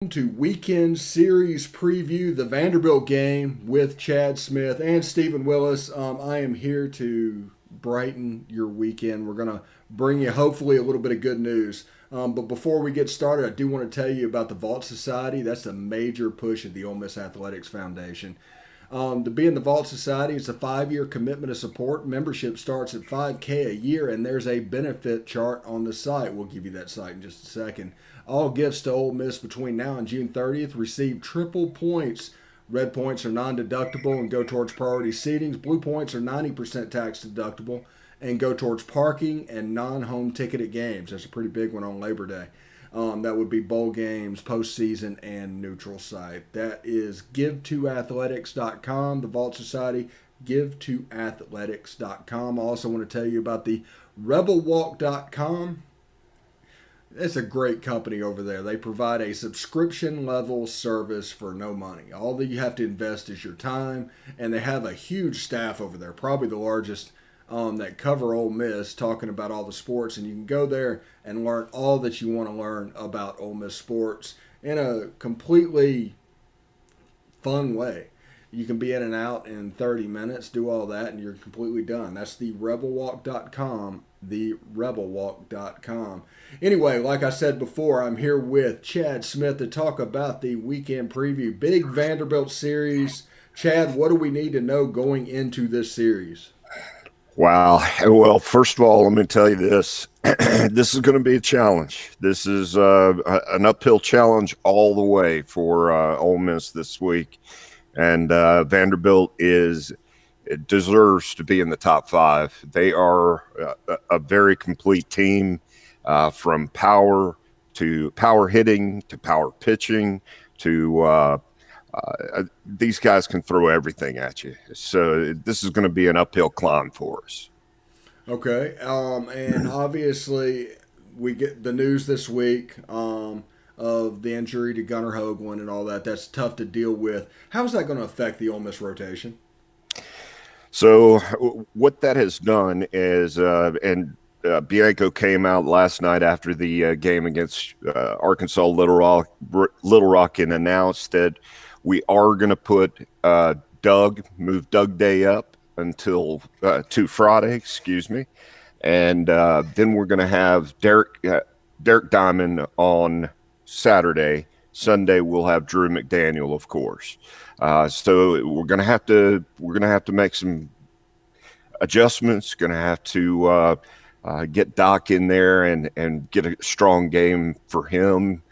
To weekend series preview the Vanderbilt game with Chad Smith and Stephen Willis. I am here to brighten your weekend. We're going to bring you hopefully a little bit of good news. But before we get started, I do want to tell you about the Vault Society. That's a major push of the Ole Miss Athletics Foundation. To be in the Vault Society, it's a 5-year commitment of support. Membership starts at $5K a year, and there's a benefit chart on the site. We'll give you that site in just a second. All gifts to Ole Miss between now and June 30th receive triple points. Red points are non-deductible and go towards priority seatings. Blue points are 90% tax deductible and go towards parking and non-home ticketed games. That's a pretty big one on Labor Day. That would be bowl games, postseason, and neutral site. That is give2athletics.com, the Vault Society, give2athletics.com. I also want to tell you about the rebelwalk.com. It's a great company over there. They provide a subscription level service for no money. All that you have to invest is your time, and they have a huge staff over there, probably the largest that cover Ole Miss, talking about all the sports. And you can go there and learn all that you want to learn about Ole Miss sports in a completely fun way. You can be in and out in 30 minutes, do all that, and you're completely done. That's the rebelwalk.com, the rebelwalk.com. Anyway, like I said before, I'm here with Chad Smith to talk about the weekend preview. Big Vanderbilt series. Chad, what do we need to know going into this series? Wow. Well, first of all, let me tell you this. This is going to be a challenge. This is an uphill challenge all the way for Ole Miss this week. And Vanderbilt deserves to be in the top five. They are a very complete team, from power to power hitting to power pitching to these guys can throw everything at you. So this is going to be an uphill climb for us. Okay. And obviously, we get the news this week of the injury to Gunnar Hoagland and all that. That's tough to deal with. How is that going to affect the Ole Miss rotation? So what that has done is, Bianco came out last night after the game against Arkansas Little Rock and announced that we are going to put move Doug Day up until to Friday, excuse me, and then we're going to have Derek Diamond on Saturday. Sunday we'll have Drew McDaniel, of course. So we're going to have to make some adjustments. Going to have to get Doc in there and get a strong game for him.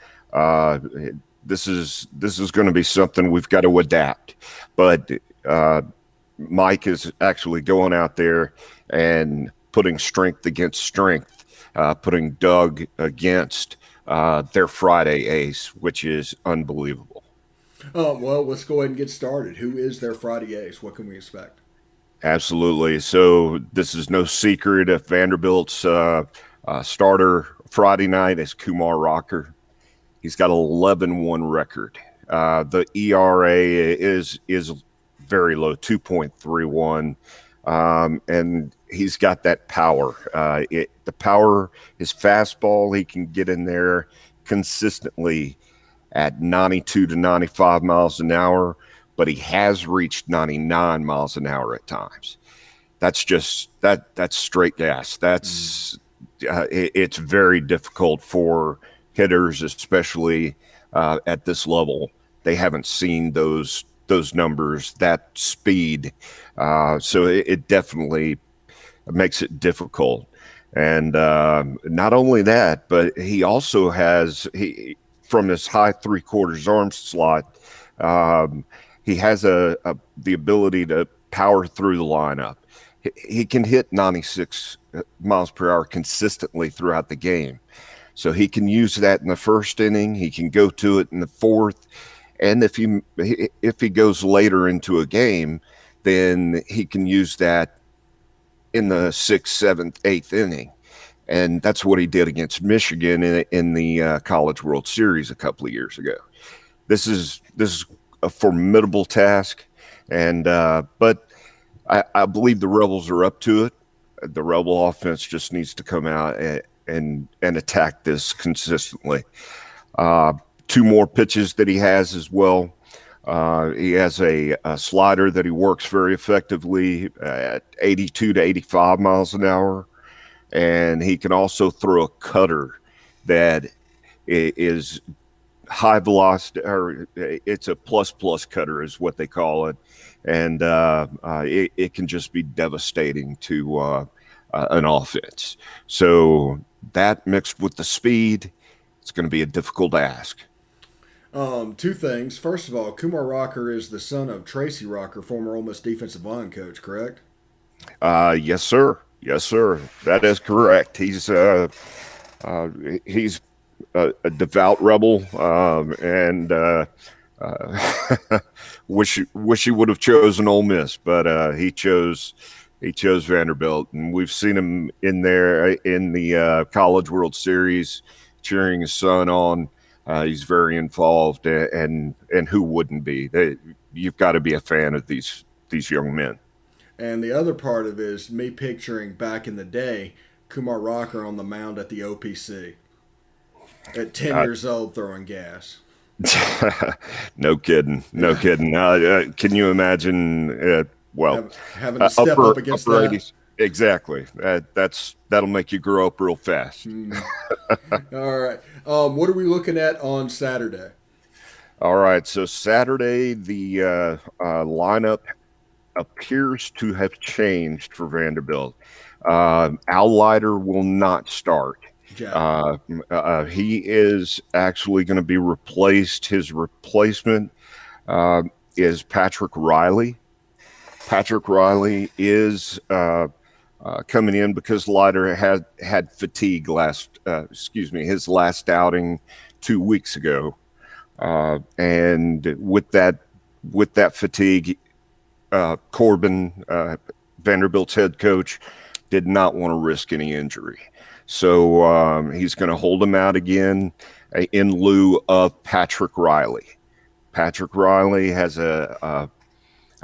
This is going to be something we've got to adapt. But Mike is actually going out there and putting strength against strength, putting Doug against their Friday ace, which is unbelievable. Well, let's go ahead and get started. Who is their Friday ace? What can we expect? Absolutely. So this is no secret. If Vanderbilt's starter Friday night is Kumar Rocker. He's got an 11-1 record. The ERA is very low, 2.31, and he's got that power. The power, his fastball, he can get in there consistently at 92 to 95 miles an hour, but he has reached 99 miles an hour at times. That's just that's straight gas. It's very difficult for hitters, especially at this level. They haven't seen those numbers, that speed. So it definitely makes it difficult. And not only that, but he also has from his high 3/4 arm slot. He has the ability to power through the lineup. He can hit 96 miles per hour consistently throughout the game. So he can use that in the first inning. He can go to it in the fourth. And if he goes later into a game, then he can use that in the sixth, seventh, eighth inning. And that's what he did against Michigan in the College World Series a couple of years ago. This is a formidable task, and but I believe the Rebels are up to it. The Rebel offense just needs to come out and attack this consistently. two more pitches that he has as well. He has a slider that he works very effectively at 82 to 85 miles an hour. And he can also throw a cutter that is high velocity, or it's a plus cutter is what they call it. And it can just be devastating to an offense. So that mixed with the speed, it's going to be a difficult ask. Two things. First of all, Kumar Rocker is the son of Tracy Rocker, former Ole Miss defensive line coach, correct? Yes, sir. Yes, sir. That is correct. He's a devout rebel, and wish he would have chosen Ole Miss, but he chose Vanderbilt, and we've seen him in there in the College World Series cheering his son on. He's very involved, and who wouldn't be? You've got to be a fan of these young men. And the other part of it is me picturing back in the day Kumar Rocker on the mound at the OPC at 10 years old throwing gas. No kidding. Can you imagine? Having to step up against that. 80s. Exactly. That'll make you grow up real fast. All right. What are we looking at on Saturday? All right. So Saturday, the lineup appears to have changed for Vanderbilt. Al Leiter will not start. He is actually going to be replaced. His replacement is Patrick Riley. Patrick Riley is coming in because Leiter had fatigue his last outing 2 weeks ago, and with that fatigue, Corbin, Vanderbilt's head coach, did not want to risk any injury. So he's going to hold him out again in lieu of Patrick Riley. Patrick Riley has a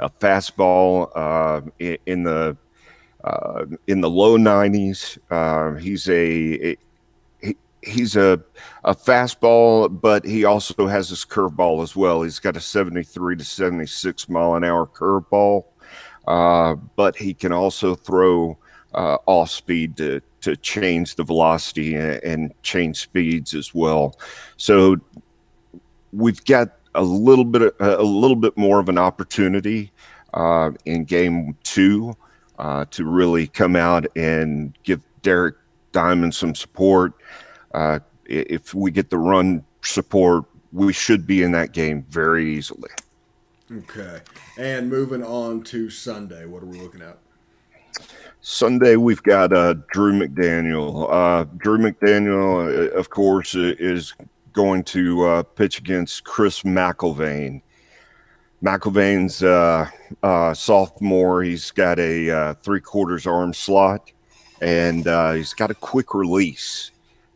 fastball in the low 90s. He's a fastball, but he also has his curveball as well. He's got a 73 to 76 mile an hour curveball, but he can also throw off speed to change the velocity and change speeds as well. So we've got a little bit more of an opportunity in game 2 to really come out and give Derek Diamond some support. If we get the run support, we should be in that game very easily. Okay. And moving on to Sunday, what are we looking at? Sunday, we've got Drew McDaniel. Drew McDaniel, of course, is going to pitch against Chris McIlvaine. McIlvaine's sophomore. He's got a 3/4 arm slot, and he's got a quick release.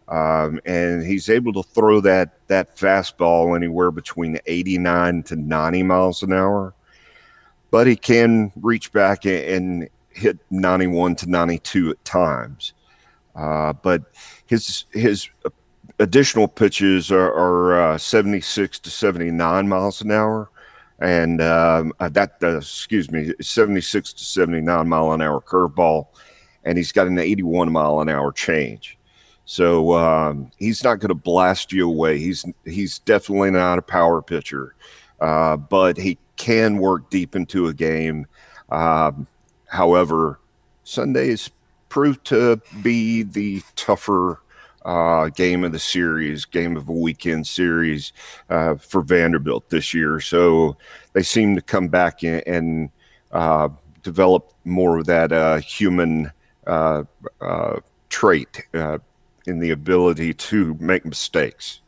And he's able to throw that fastball anywhere between 89 to 90 miles an hour. But he can reach back and hit 91 to 92 at times. But his additional pitches are 76 to 79 miles an hour. And 76 to 79 mile an hour curveball. And he's got an 81 mile an hour change. So he's not going to blast you away. He's definitely not a power pitcher, but he can work deep into a game. However, Sundays proved to be the tougher game of the series, game of a weekend series for Vanderbilt this year. So they seem to come back and develop more of that human trait in the ability to make mistakes.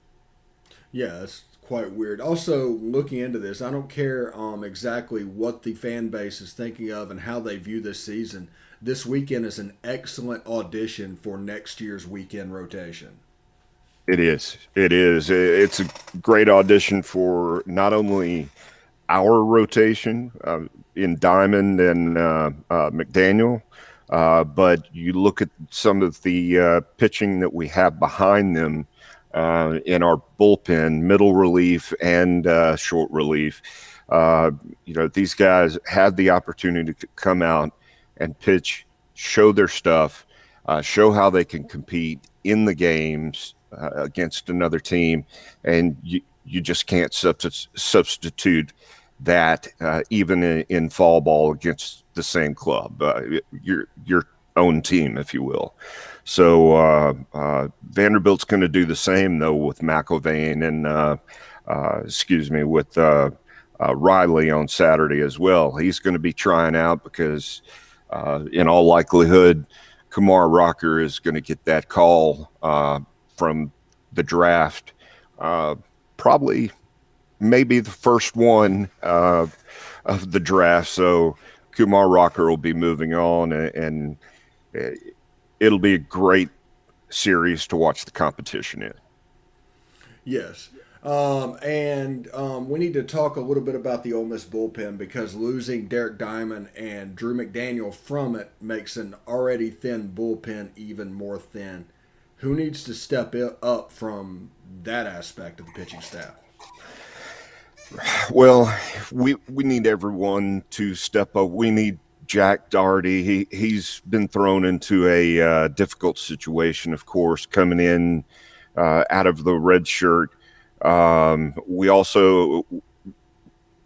Yeah, that's quite weird. Also, looking into this, I don't care exactly what the fan base is thinking of and how they view this season. This weekend is an excellent audition for next year's weekend rotation. It is. It's a great audition for not only our rotation in Diamond and McDaniel, but you look at some of the pitching that we have behind them. in our bullpen, middle relief and short relief. Uh, these guys had the opportunity to come out and pitch, show their stuff, show how they can compete in the games against another team, and you just can't substitute that even in fall ball against the same club, your own team, if you will. So Vanderbilt's going to do the same though with McIlvain and with Riley on Saturday as well. He's going to be trying out because in all likelihood, Kumar Rocker is going to get that call from the draft. Probably maybe the first one of the draft. So Kumar Rocker will be moving on, and it'll be a great series to watch the competition in. Yes. We need to talk a little bit about the Ole Miss bullpen because losing Derek Diamond and Drew McDaniel from it makes an already thin bullpen even more thin. Who needs to step up from that aspect of the pitching staff? Well, we need everyone to step up. We need Jack Doherty. He's been thrown into a difficult situation, of course, coming in out of the red shirt. We also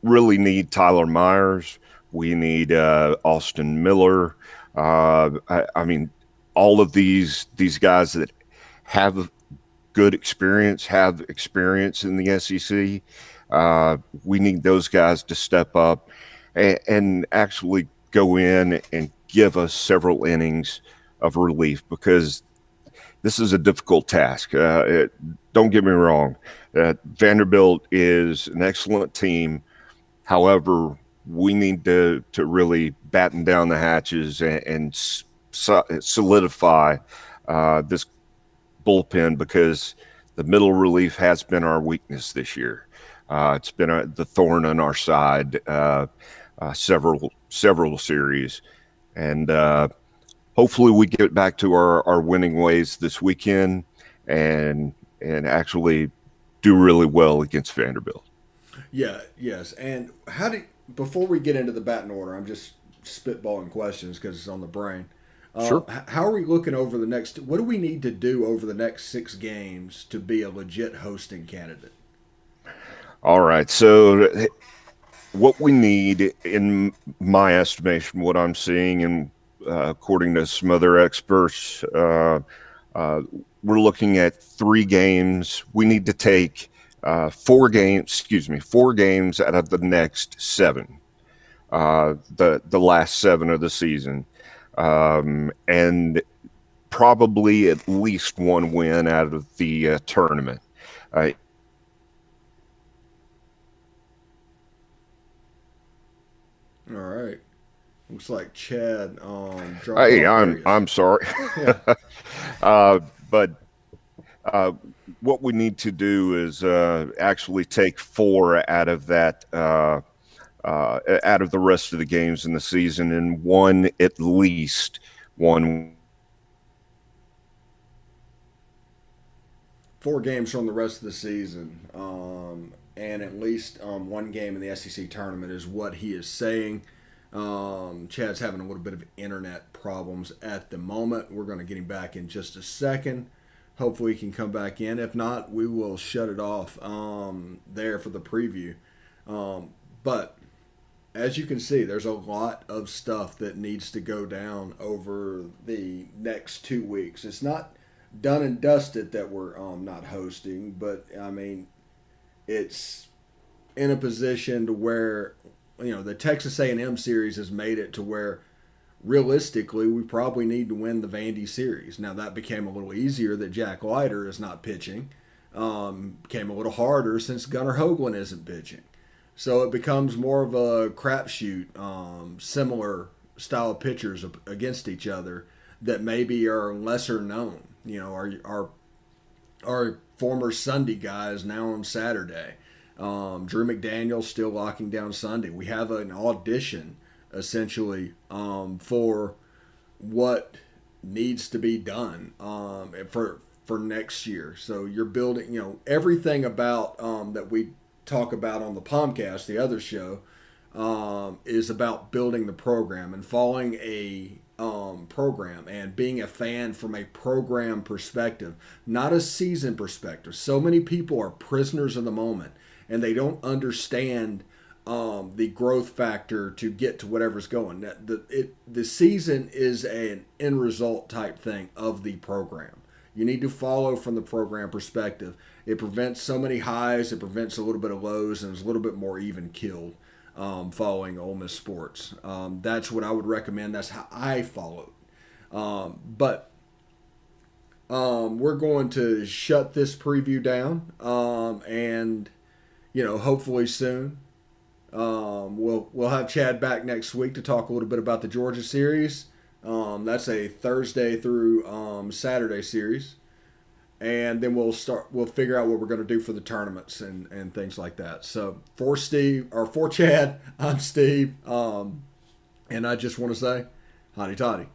really need Tyler Myers. We need Austin Miller. I mean, all of these guys that have good experience, have experience in the SEC. We need those guys to step up and actually go in and give us several innings of relief because this is a difficult task. Don't get me wrong. Vanderbilt is an excellent team. However, we need to really batten down the hatches and solidify this bullpen because the middle relief has been our weakness this year. It's been the thorn on our side several series, and hopefully we get back to our winning ways this weekend and actually do really well against Vanderbilt. Yeah, yes. And before we get into the batting order, I'm just spitballing questions because it's on the brain. Sure. How are we looking over the next? What do we need to do over the next 6 games to be a legit hosting candidate? All right. So what we need, in my estimation, what I'm seeing, and according to some other experts, we're looking at 3 games. We need to take 4 games out of the next 7, the last 7 of the season, and probably at least 1 win out of the tournament. All right. Looks like Chad dropped Hey, off. I'm sorry, Yeah. but what we need to do is actually take 4 out of that out of the rest of the games in the season, and at least one. 4 games from the rest of the season, and at least 1 game in the SEC tournament is what he is saying. Chad's having a little bit of internet problems at the moment. We're going to get him back in just a second. Hopefully he can come back in. If not, we will shut it off there for the preview. But as you can see, there's a lot of stuff that needs to go down over the next 2 weeks. It's not done and dusted that we're not hosting, but I mean, it's in a position to where the Texas A&M series has made it to where realistically we probably need to win the Vandy series. Now that became a little easier that Jack Leiter is not pitching. Became a little harder since Gunnar Hoagland isn't pitching. So it becomes more of a crapshoot, similar style pitchers against each other that maybe are lesser known. Our former Sunday guys now on Saturday. Drew McDaniel still locking down Sunday. We have an audition essentially for what needs to be done for next year. So you're building, everything about that we talk about on the Palmcast, the other show, is about building the program and following a program and being a fan from a program perspective, not a season perspective. So many people are prisoners of the moment and they don't understand the growth factor to get to whatever's going. The season is an end result type thing of the program. You need to follow from the program perspective. It prevents so many highs, it prevents a little bit of lows, and it's a little bit more even killed following Ole Miss sports. That's what I would recommend. That's how I followed. But we're going to shut this preview down, and hopefully soon. We'll have Chad back next week to talk a little bit about the Georgia series. That's a Thursday through Saturday series, and then we'll figure out what we're going to do for the tournaments and things like that. So for Chad, I'm Steve, and I just want to say, hotty toddy.